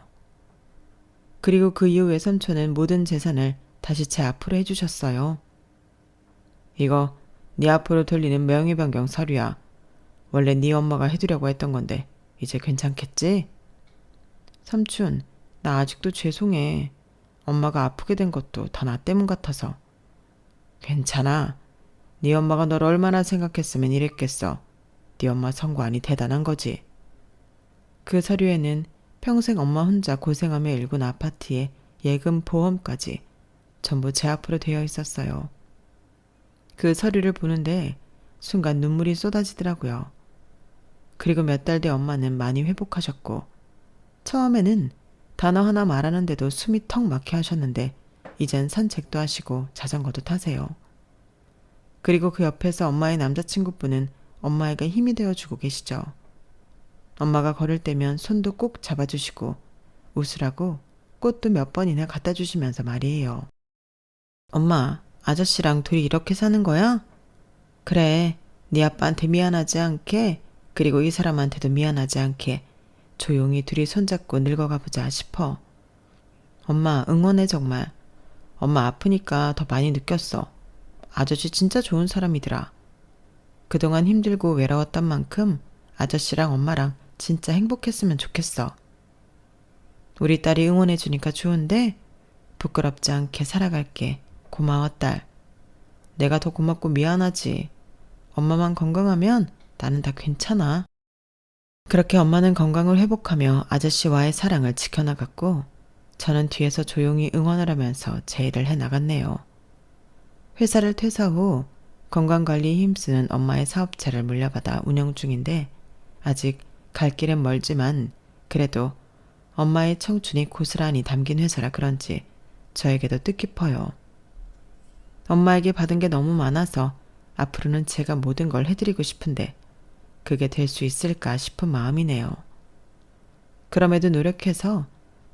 그리고 그 이후에 삼촌은 모든 재산을 다시 제 앞으로 해주셨어요. 이거 네 앞으로 돌리는 명의 변경 서류야. 원래 네 엄마가 해두려고 했던 건데 이제 괜찮겠지? 삼촌, 나 아직도 죄송해. 엄마가 아프게 된 것도 다 나 때문 같아서. 괜찮아. 네 엄마가 널 얼마나 생각했으면 이랬겠어. 네 엄마 성관이 대단한 거지. 그 서류에는 평생 엄마 혼자 고생하며 일군 아파트에 예금 보험까지 전부 제 앞으로 되어 있었어요. 그 서류를 보는데 순간 눈물이 쏟아지더라고요. 그리고 몇 달 뒤 엄마는 많이 회복하셨고 처음에는 단어 하나 말하는데도 숨이 턱 막혀 하셨는데 이젠 산책도 하시고 자전거도 타세요. 그리고 그 옆에서 엄마의 남자친구분은 엄마에게 힘이 되어주고 계시죠. 엄마가 걸을 때면 손도 꼭 잡아주시고 웃으라고 꽃도 몇 번이나 갖다 주시면서 말이에요. 엄마, 아저씨랑 둘이 이렇게 사는 거야? 그래, 네 아빠한테 미안하지 않게 그리고 이 사람한테도 미안하지 않게 조용히 둘이 손잡고 늙어가 보자 싶어. 엄마 응원해 정말. 엄마 아프니까 더 많이 느꼈어. 아저씨 진짜 좋은 사람이더라. 그동안 힘들고 외로웠던 만큼 아저씨랑 엄마랑 진짜 행복했으면 좋겠어. 우리 딸이 응원해주니까 좋은데 부끄럽지 않게 살아갈게. 고마워 딸. 내가 더 고맙고 미안하지. 엄마만 건강하면 나는 다 괜찮아. 그렇게 엄마는 건강을 회복하며 아저씨와의 사랑을 지켜나갔고 저는 뒤에서 조용히 응원을 하면서 제 일을 해나갔네요. 회사를 퇴사 후 건강관리에 힘쓰는 엄마의 사업체를 물려받아 운영 중인데 아직 갈 길은 멀지만 그래도 엄마의 청춘이 고스란히 담긴 회사라 그런지 저에게도 뜻깊어요. 엄마에게 받은 게 너무 많아서 앞으로는 제가 모든 걸 해드리고 싶은데 그게 될 수 있을까 싶은 마음이네요. 그럼에도 노력해서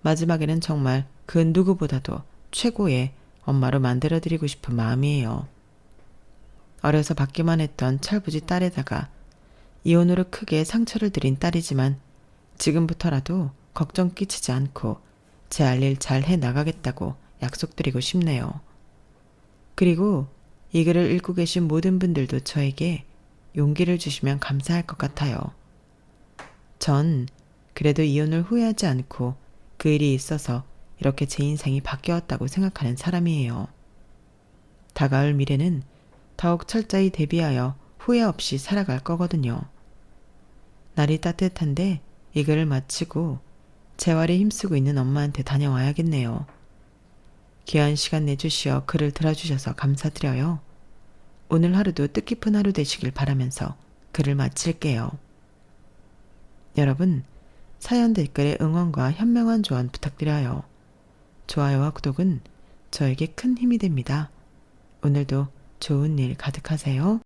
마지막에는 정말 그 누구보다도 최고의 엄마로 만들어드리고 싶은 마음이에요. 어려서 받기만 했던 철부지 딸에다가 이혼으로 크게 상처를 드린 딸이지만 지금부터라도 걱정 끼치지 않고 제 할 일 잘 해나가겠다고 약속드리고 싶네요. 그리고 이 글을 읽고 계신 모든 분들도 저에게 용기를 주시면 감사할 것 같아요. 전 그래도 이혼을 후회하지 않고 그 일이 있어서 이렇게 제 인생이 바뀌었다고 생각하는 사람이에요. 다가올 미래는 더욱 철저히 대비하여 후회 없이 살아갈 거거든요. 날이 따뜻한데 이 글을 마치고 재활에 힘쓰고 있는 엄마한테 다녀와야겠네요. 귀한 시간 내주시어 글을 들어주셔서 감사드려요. 오늘 하루도 뜻깊은 하루 되시길 바라면서 글을 마칠게요. 여러분, 사연 댓글에 응원과 현명한 조언 부탁드려요. 좋아요와 구독은 저에게 큰 힘이 됩니다. 오늘도 좋은 일 가득하세요.